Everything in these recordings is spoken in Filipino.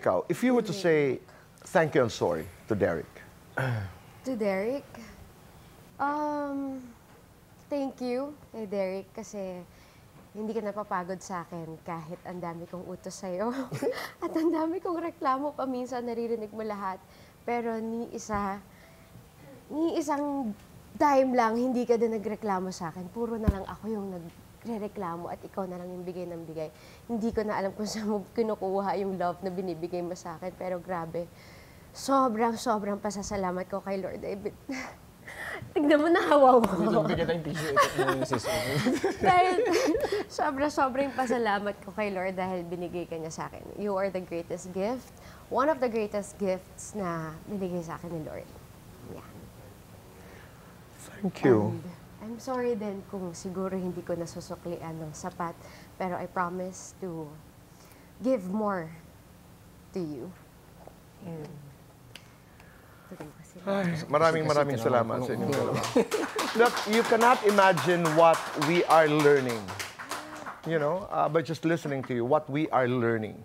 ikaw, if you were to say thank you and sorry to Derek. To Derek? Thank you kay Derek kasi hindi ka napapagod sa akin kahit ang dami kong utos sa'yo. At ang dami kong reklamo pa minsan, naririnig mo lahat. Pero ni isang time lang, hindi ka din nagreklamo sa akin. Puro na lang ako yung nagrereklamo at ikaw na lang yung bigay ng bigay. Hindi ko na alam kung saan mo kinukuha yung love na binibigay mo sa akin. Pero grabe, sobrang pasasalamat ko kay Lord David. Tignan mo, nahawa mo. Bigyan tayong tissue, ito mo yung sis. Dahil sobrang pasalamat ko kay Lord dahil binigay ka niya sa akin. You are the greatest gift. One of the greatest gifts na binigay sa akin ni Lord. Yeah. Thank you. And I'm sorry din kung siguro hindi ko nasusuklian ng sapat, pero I promise to give more to you. Ay, maraming salamat sa inyo. Look, you cannot imagine what we are learning, you know, by just listening to you, what we are learning.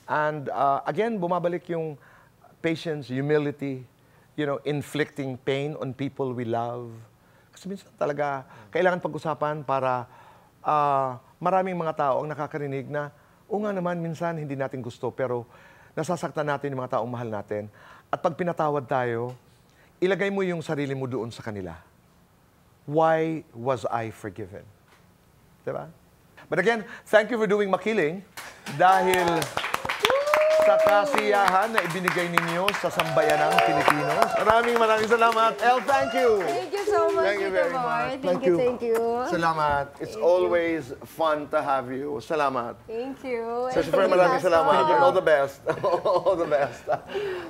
And again, bumabalik yung patience, humility, you know, inflicting pain on people we love. Kasi minsan talaga, kailangan pag-usapan para maraming mga tao ang nakakarinig na, o nga naman, minsan hindi natin gusto, pero nasasaktan natin yung mga taong mahal natin. At pag pinatawad tayo, ilagay mo yung sarili mo doon sa kanila. Why was I forgiven? Diba? But again, thank you for doing Makiling dahil sa kasiyahan na ibinigay ninyo sa sambayanang Pilipinos. Maraming salamat. El, thank you. Thank you so much, Thank you very much. Thank you. Salamat. It's always fun to have you. Salamat. Thank you. Sa chauffeur, maraming salamat. All the best. All the best.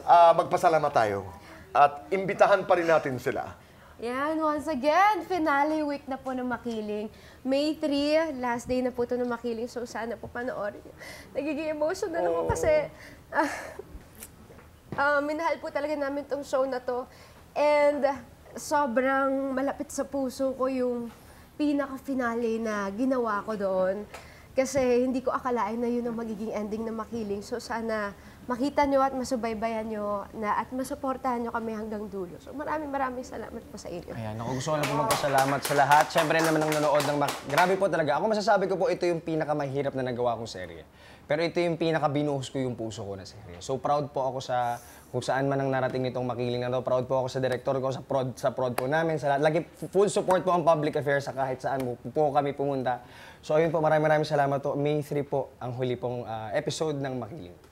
Magpasalamat tayo. At imbitahan pa rin natin sila. Yan, once again, finale week na po ng Makiling. May 3, last day na po ito ng Makiling. So, sana po panoorin. Nagiging emotional ako kasi minahal po talaga namin itong show na to. And sobrang malapit sa puso ko yung pinaka-finale na ginawa ko doon. Kasi hindi ko akalain na yun ang magiging ending ng Makiling. So, sana makita nyo at masubaybayan nyo na at masuportahan nyo kami hanggang dulo. So maraming salamat po sa inyo. Ayan, ako gusto ko na po magpasalamat sa lahat. Siyempre naman ang nanonood ng grabe po talaga. Ako masasabi ko po, ito yung pinakamahirap na nagawa kong serye. Pero ito yung pinakabinuhos ko yung puso ko na serye. So proud po ako sa kung saan man ang narating nitong Makiling na to. Proud po ako sa director ko, sa prod po namin. Sa lahat. Lagi full support po ang public affairs sa kahit saan po kami pumunta. So ayun po, maraming salamat po. May 3 po ang huli pong episode ng Makiling.